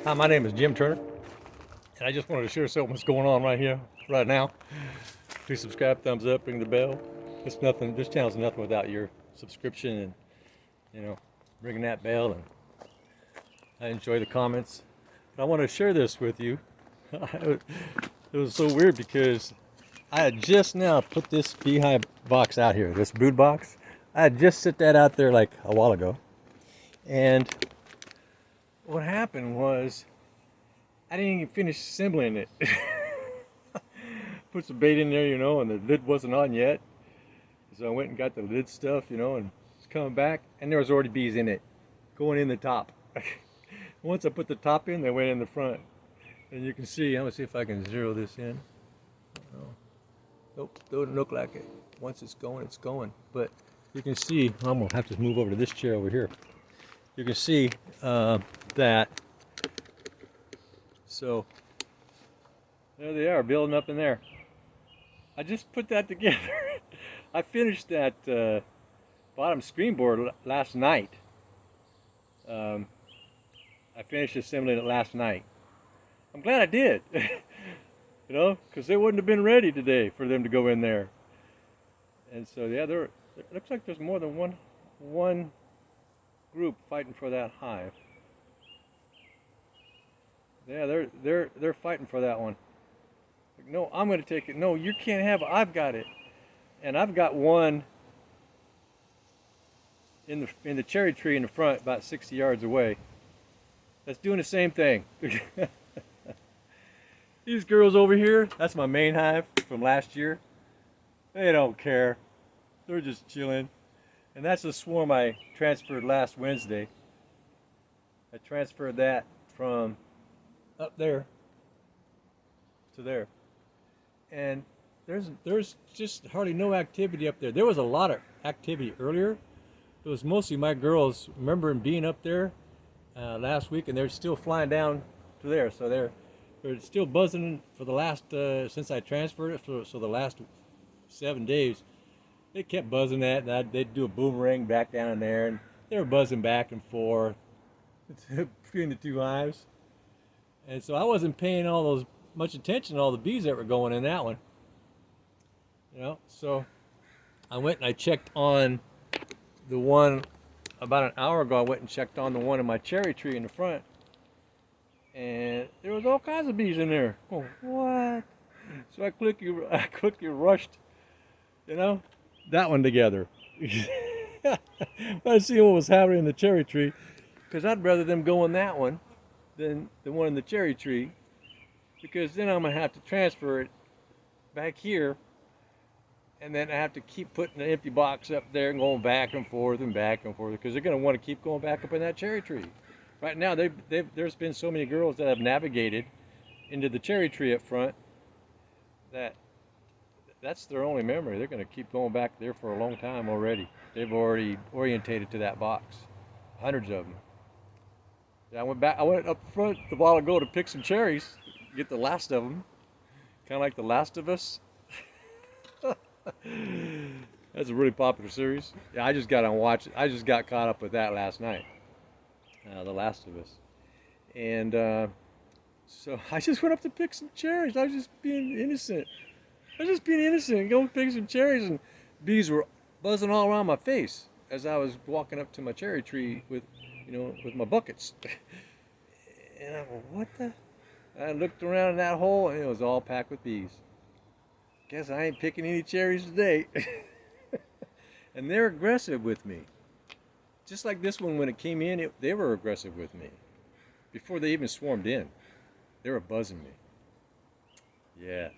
Hi, my name is Jim Turner, and I just wanted to share something that's going on right here, right now. Please subscribe, thumbs up, ring the bell. It's nothing. This channel's nothing without your subscription and ringing that bell. And I enjoy the comments. But I want to share this with you. It was so weird because I had just now put this beehive box out here, this brood box. I had just set that out there like a while ago, and what happened was I didn't even finish assembling it. Put some bait in there, and the lid wasn't on yet. So I went and got the lid stuff, and it's coming back, and there was already bees in it, going in the top. Once I put the top in, they went in the front. And you can see, I'm gonna see if I can zero this in. Oh, nope, doesn't look like it. Once it's going, it's going. But you can see, I'm gonna have to move over to this chair over here. You can see that, so there they are, building up in there. I just put that together. I finished that bottom screen board last night. I finished assembling it last night. I'm glad I did, because they wouldn't have been ready today for them to go in there. And so yeah, it looks like there's more than one group fighting for that hive. Yeah, they're fighting for that one. Like, no, I'm going to take it. No, you can't have it. I've got it. And I've got one in the cherry tree in the front, about 60 yards away, that's doing the same thing. These girls over here, that's my main hive from last year. They don't care. They're just chilling. And that's the swarm I transferred last Wednesday. I transferred that from up there to there. And there's just hardly no activity up there. There was a lot of activity earlier. It was mostly my girls remembering being up there last week, and they're still flying down to there. So they're still buzzing for the last, since I transferred it, so the last 7 days, they kept buzzing that, and they'd do a boomerang back down in there, and they were buzzing back and forth between the two hives. And so I wasn't paying much attention to all the bees that were going in that one. So I went and I checked on the one about an hour ago. I went and checked on the one in my cherry tree in the front, and there was all kinds of bees in there. Oh, what? So I quickly rushed, that one together. I see what was happening in the cherry tree, because I'd rather them go in that one than the one in the cherry tree, because then I'm gonna have to transfer it back here, and then I have to keep putting an empty box up there and going back and forth because they're gonna want to keep going back up in that cherry tree. Right now, there's been so many girls that have navigated into the cherry tree up front that's their only memory. They're going to keep going back there for a long time already. They've already orientated to that box, hundreds of them. Yeah, I went up front a while ago to pick some cherries, get the last of them, kind of like The Last of Us. That's a really popular series. Yeah, I just got on watch. I just got caught up with that last night, The Last of Us, and so I just went up to pick some cherries. I was just being innocent. Going pick some cherries, and bees were buzzing all around my face as I was walking up to my cherry tree with my buckets. And I go, what the? I looked around in that hole, and it was all packed with bees. Guess I ain't picking any cherries today. And they're aggressive with me. Just like this one, when it came in, they were aggressive with me. Before they even swarmed in, they were buzzing me. Yeah,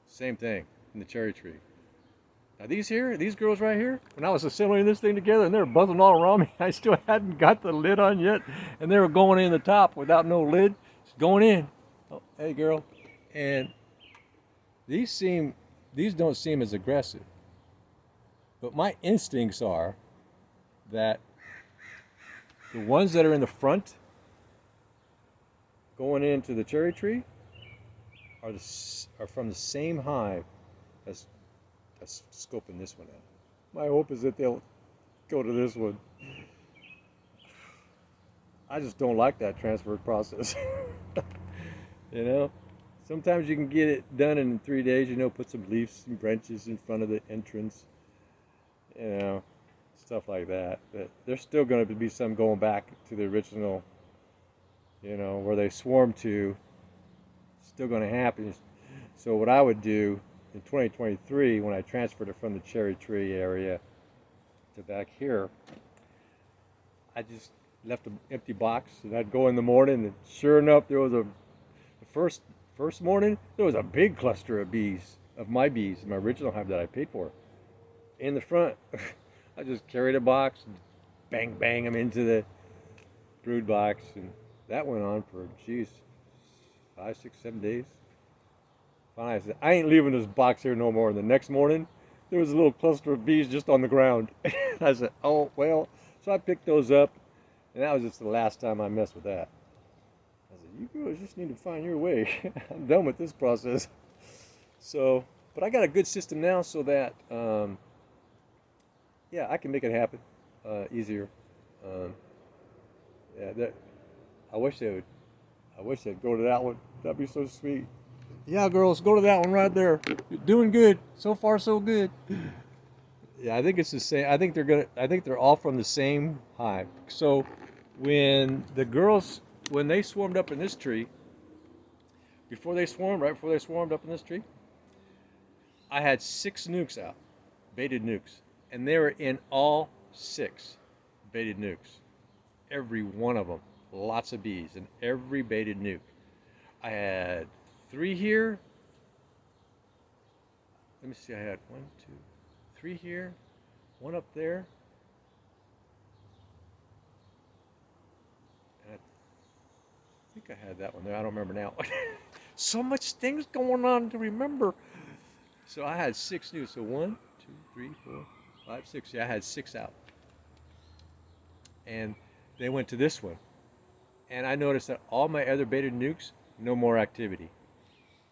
same thing in the cherry tree. Now these girls right here, when I was assembling this thing together and they were buzzing all around me, I still hadn't got the lid on yet, and they were going in the top without no lid, just going in. Oh, hey girl. And these don't seem as aggressive. But my instincts are that the ones that are in the front going into the cherry tree are from the same hive as scoping this one out. My hope is that they'll go to this one. I just don't like that transfer process. You know, sometimes you can get it done in 3 days. You know, put some leaves and branches in front of the entrance. You know, stuff like that. But there's still going to be some going back to the original. You know, where they swarm to. Still going to happen. So what I would do in 2023, when I transferred it from the cherry tree area to back here, I just left an empty box, and I'd go in the morning, and sure enough, there was the first morning there was a big cluster of bees, of my bees, my original hive that I paid for. In the front, I just carried a box, and bang them into the brood box, and that went on for, geez, 5, 6, 7 days. Finally, I said, I ain't leaving this box here no more. And the next morning, there was a little cluster of bees just on the ground. I said, oh, well. So I picked those up, and that was just the last time I messed with that. I said, you girls just need to find your way. I'm done with this process. So, but I got a good system now so that, yeah, I can make it happen easier. Yeah, I wish they would. I wish they'd go to that one. That'd be so sweet. Yeah, girls, go to that one right there. You're doing good. So far, so good. Yeah, I think it's the same. I think they're all from the same hive. So when the girls, when they swarmed up in this tree, right before they swarmed up in this tree, I had 6 nukes out, baited nukes, and they were in all 6 baited nukes. Every one of them, lots of bees in every baited nuke. I had 3 here. Let me see. I had 1, 2, 3 here, 1 up there, and I think I had that one there. I don't remember now. So much things going on to remember. So I had 6 new. So 1, 2, 3, 4, 5, 6. Yeah, I had 6 out, and they went to this one. And I noticed that all my other baited nukes, no more activity.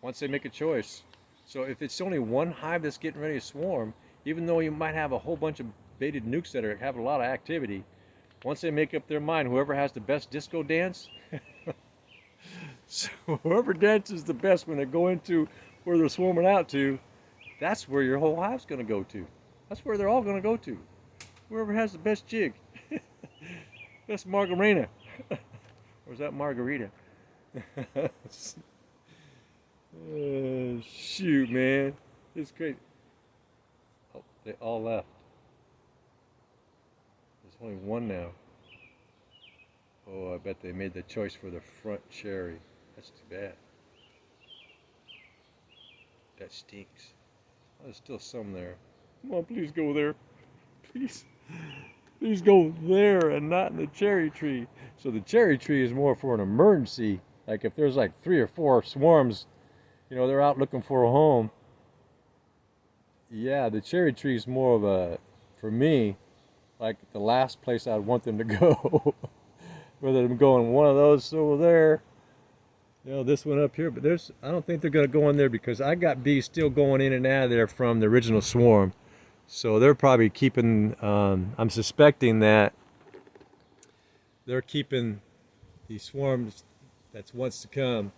Once they make a choice. So if it's only one hive that's getting ready to swarm, even though you might have a whole bunch of baited nukes that are having a lot of activity, once they make up their mind, whoever has the best disco dance, so whoever dances the best when they go into where they're swarming out to, that's where your whole hive's going to go to. That's where they're all going to go to. Whoever has the best jig, best margarita, or is that margarita? Shoot, man, it's crazy. Oh, they all left. There's only one now. Oh, I bet they made the choice for the front cherry. That's too bad. That stinks. Oh, there's still some there. Come on, please go there. Please. Please go there and not in the cherry tree. So the cherry tree is more for an emergency. Like if there's like 3 or 4 swarms, you know, they're out looking for a home. Yeah, the cherry tree is more of a, for me, like the last place I'd want them to go. Whether them going one of those over there, you know, this one up here, but I don't think they're gonna go in there because I got bees still going in and out of there from the original swarm. So they're probably keeping, I'm suspecting that they're keeping the swarms that wants to come,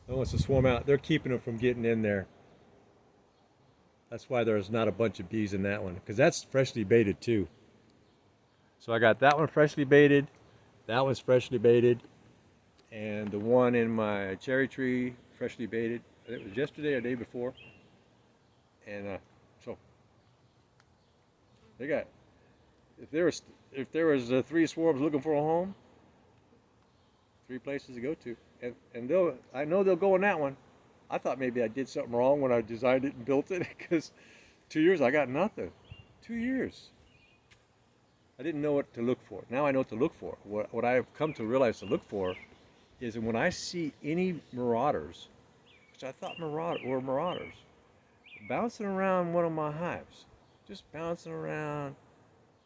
that wants to swarm out, they're keeping them from getting in there. That's why there's not a bunch of bees in that one, because that's freshly baited too. So I got that one freshly baited, that one's freshly baited, and the one in my cherry tree freshly baited. It was yesterday or the day before, and so they got, if there was 3 swarms looking for a home, 3 places to go to, and I know they'll go in that one. I thought maybe I did something wrong when I designed it and built it, because 2 years I got nothing. 2 years. I didn't know what to look for. Now I know what to look for. What I've come to realize to look for is when I see any marauders, which I thought were marauders, bouncing around one of my hives, just bouncing around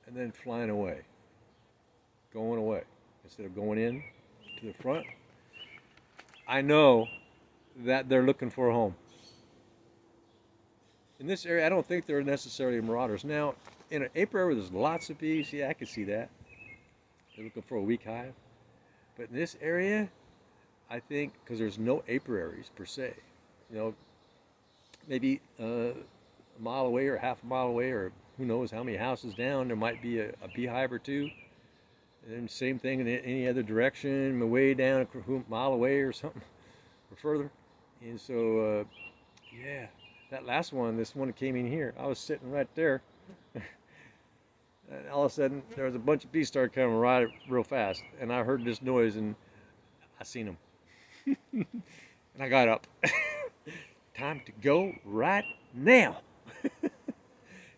and then flying away, going away, instead of going in to the front, I know that they're looking for a home. In this area, I don't think they're necessarily marauders. Now, in an apiary where there's lots of bees, yeah, I can see that. They're looking for a weak hive. But in this area, I think because there's no apiaries per se, you know, maybe a mile away or half a mile away, or who knows how many houses down, there might be a beehive or two. And then same thing in any other direction, way down a mile away or something, or further. And so, yeah, that last one, this one that came in here, I was sitting right there. And all of a sudden, there was a bunch of bees started coming right real fast. And I heard this noise, and I seen them. And I got up. Time to go right now.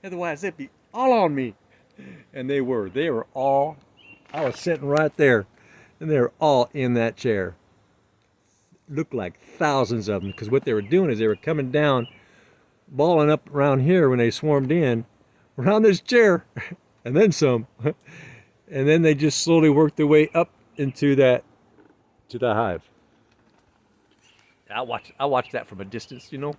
Otherwise, they'd be all on me. And they were. They were all, I was sitting right there, and they were all in that chair. Looked like thousands of them, because what they were doing is they were coming down, balling up around here when they swarmed in, around this chair, and then some. And then they just slowly worked their way up into that, to the hive. I watched that from a distance, you know.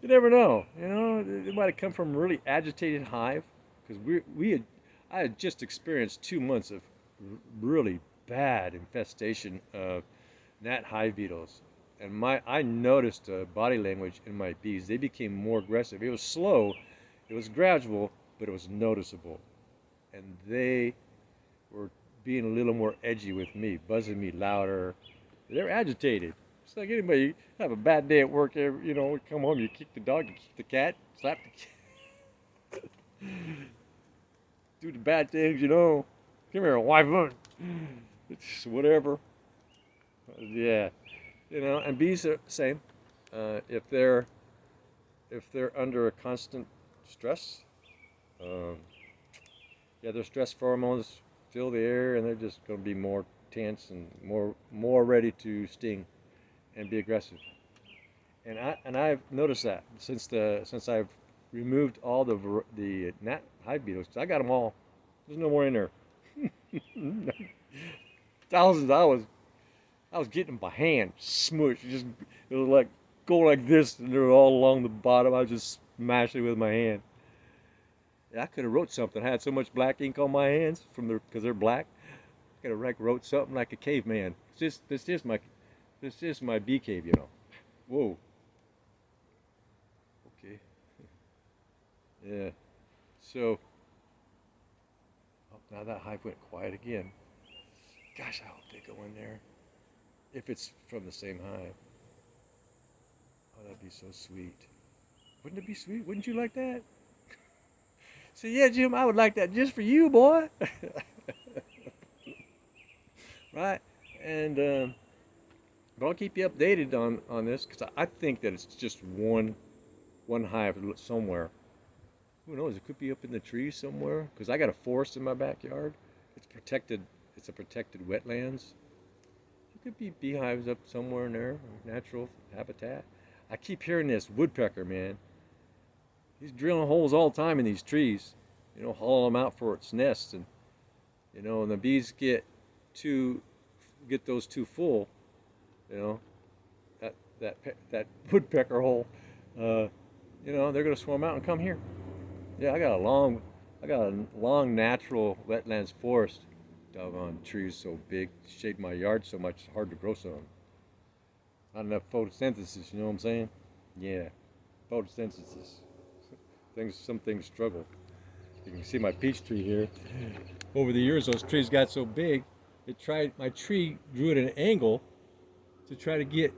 You never know, you know. It might have come from a really agitated hive, because I had just experienced 2 months of really bad infestation of gnat hive beetles, and I noticed body language in my bees. They became more aggressive. It was slow, it was gradual, but it was noticeable, and they were being a little more edgy with me, buzzing me louder. They're agitated. It's like anybody have a bad day at work. You know, come home, you kick the dog, you kick the cat, slap the cat, do the bad things. You know, come here, wife. It's whatever. Yeah, you know. And bees are the same. If they're under a constant stress, yeah, their stress pheromones fill the air, and they're just going to be more tense and more ready to sting and be aggressive. And I've noticed that since I've removed all the gnat hive beetles, 'cause I got them all. There's no more in there. Thousands. I was getting them by hand, smush. Just it was like go like this, and they're all along the bottom. I was just smashing it with my hand. I could have wrote something. I had so much black ink on my hands because they're black. I could have wrote something like a caveman. This is my bee cave, you know. Whoa. Okay. Yeah. So now that hive went quiet again. Gosh, I hope they go in there. If it's from the same hive. Oh, that'd be so sweet. Wouldn't it be sweet? Wouldn't you like that? So yeah, Jim, I would like that just for you, boy. Right? And but I'll keep you updated on this, because I think that it's just one hive somewhere. Who knows? It could be up in the trees somewhere, because I got a forest in my backyard. It's protected. It's a protected wetlands. It could be beehives up somewhere in there, natural habitat. I keep hearing this woodpecker, man. He's drilling holes all the time in these trees, you know, hauling them out for its nests, and you know, and the bees get those too full, you know, that woodpecker hole, you know, they're gonna swarm out and come here. Yeah, I got a long natural wetlands forest. Doggone trees so big, shade my yard so much, it's hard to grow some. Not enough photosynthesis, you know what I'm saying? Yeah, photosynthesis. Some things struggle. You can see my peach tree here. Over the years, those trees got so big, my tree grew at an angle to try to get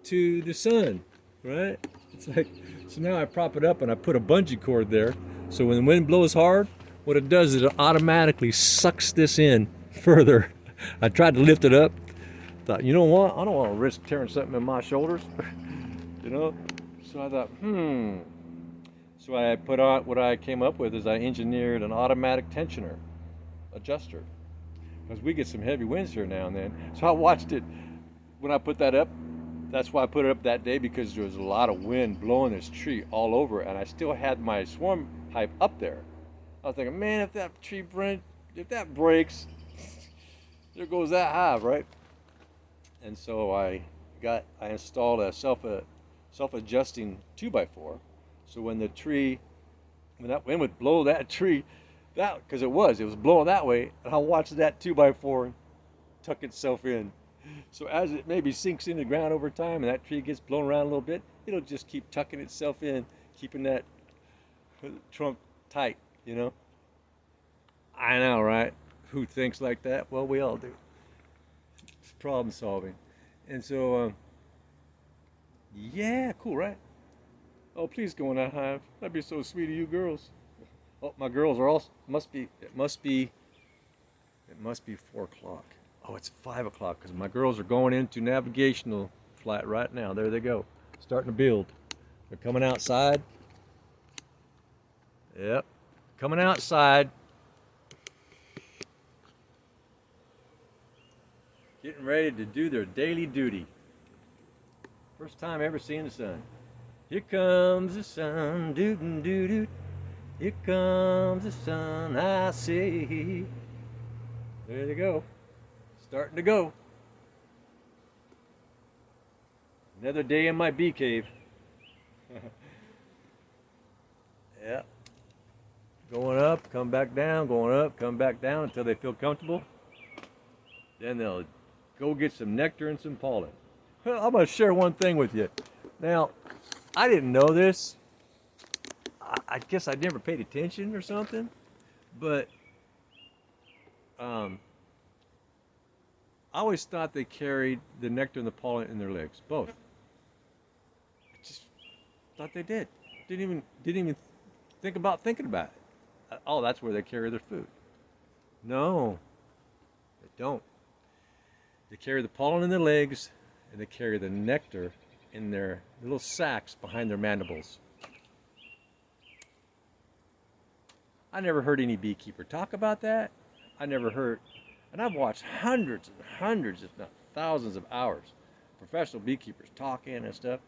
to the sun, right? It's like, so now I prop it up and I put a bungee cord there. So when the wind blows hard, what it does is it automatically sucks this in further. I tried to lift it up. Thought, you know what? I don't want to risk tearing something in my shoulders, you know? So I thought, So what I came up with is I engineered an automatic tensioner, adjuster, because we get some heavy winds here now and then. So I watched it when I put that up. That's why I put it up that day, because there was a lot of wind blowing this tree all over, and I still had my swarm hive up there. I was thinking, man, if that breaks, there goes that hive, right? And so I installed a self-adjusting 2x4. So when that wind would blow that tree That because it was blowing that way, and I watched that 2x4 tuck itself in. So as it maybe sinks into the ground over time, and that tree gets blown around a little bit, it'll just keep tucking itself in, keeping that trunk tight. You know. I know, right? Who thinks like that? Well, we all do. It's problem solving, and so yeah, cool, right? Oh, please go in that hive. That'd be so sweet of you girls. Oh, my girls are all must be. It must be 4 o'clock. Oh, it's 5 o'clock because my girls are going into navigational flight right now. There they go, starting to build. They're coming outside. Yep, coming outside. Getting ready to do their daily duty. First time ever seeing the sun. Here comes the sun, doo doo doo. Here comes the sun, I see. There they go, starting to go. Another day in my bee cave. Yeah, going up, come back down, going up, come back down until they feel comfortable. Then they'll go get some nectar and some pollen. Well, I'm going to share one thing with you. Now, I didn't know this. I guess I never paid attention or something, but I always thought they carried the nectar and the pollen in their legs, both. I just thought they did. Didn't even think about thinking about it. Oh, that's where they carry their food. No, they don't. They carry the pollen in their legs, and they carry the nectar in their little sacs behind their mandibles. I never heard any beekeeper talk about that. I never heard, and I've watched hundreds and hundreds, if not thousands of hours, professional beekeepers talking and stuff.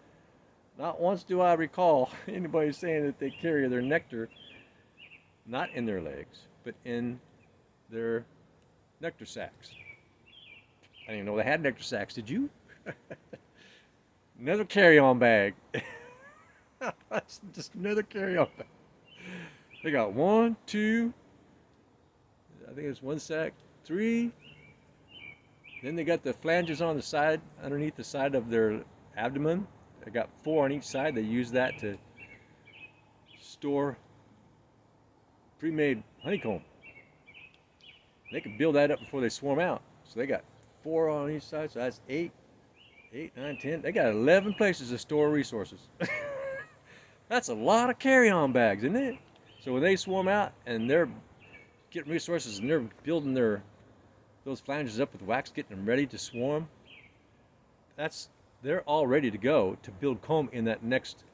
Not once do I recall anybody saying that they carry their nectar not in their legs, but in their nectar sacs. I didn't even know they had nectar sacs. Did you? Another carry-on bag. That's just another carry-on bag. They got 1, 2, I think it's 1 sack, 3. Then they got the flanges on the side, underneath the side of their abdomen. They got 4 on each side. They use that to store pre-made honeycomb. They can build that up before they swarm out. So they got 4 on each side, so that's 8, 9, 10. They got 11 places to store resources. That's a lot of carry-on bags, isn't it? So when they swarm out and they're getting resources and they're building those flanges up with wax, getting them ready to swarm, they're all ready to go to build comb in that next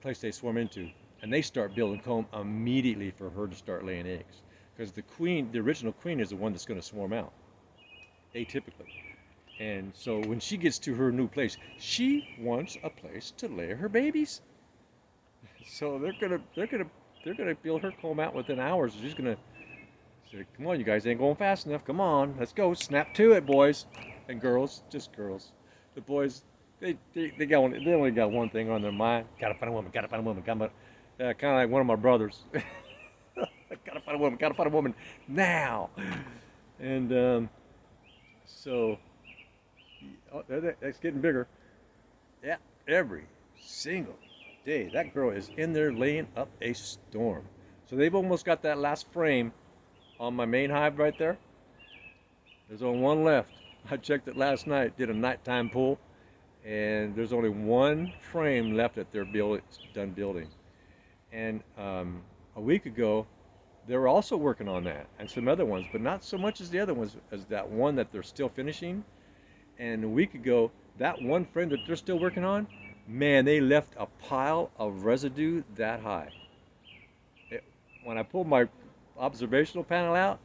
place they swarm into. And they start building comb immediately for her to start laying eggs. Because the original queen is the one that's going to swarm out, atypically. And so when she gets to her new place, she wants a place to lay her babies. So they're gonna build her comb out within hours. She's gonna say, "Come on, you guys ain't going fast enough. Come on, let's go. Snap to it, boys and girls. Just girls. The boys, they only got one thing on their mind. Gotta find a woman. Gotta find a woman. Kind of like one of my brothers. Gotta find a woman. Gotta find a woman now." And so that's getting bigger. Yeah, every single day that girl is in there laying up a storm. So they've almost got that last frame on my main hive right there. There's only one left. I checked it last night, did a nighttime pull, and there's only one frame left that they're done building. And a week ago they were also working on that and some other ones, but not so much as the other ones, as that one that they're still finishing. And a week ago, that one frame that they're still working on, man, they left a pile of residue that high. When I pulled my observational panel out,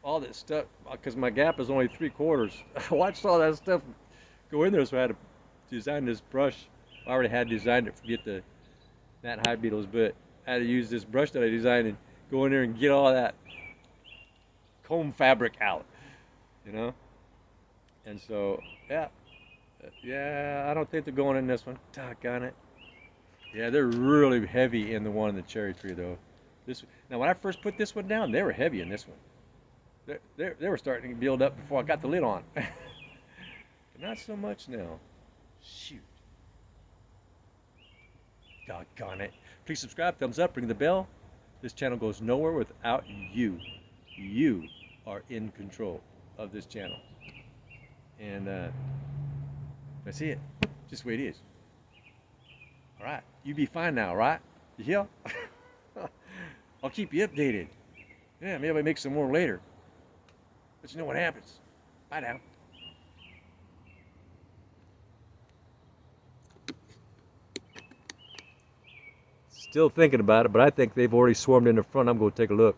all that stuff, because my gap is only 3/4, I watched all that stuff go in there, so I had to design this brush. I already had designed it to get the gnat hive beetles, but I had to use this brush that I designed and go in there and get all that comb fabric out, you know? And so, yeah, I don't think they're going in this one. Doggone it. Yeah, they're really heavy in the one in the cherry tree, though. Now, when I first put this one down, they were heavy in this one. They were starting to build up before I got the lid on. But not so much now. Shoot. Doggone it. Please subscribe, thumbs up, ring the bell. This channel goes nowhere without you. You are in control of this channel. And that's it. Just the way it is. All right. You be fine now, right? You hear? I'll keep you updated. Yeah, maybe I'll make some more later. But you know what happens. Bye now. Still thinking about it, but I think they've already swarmed in the front. I'm going to take a look.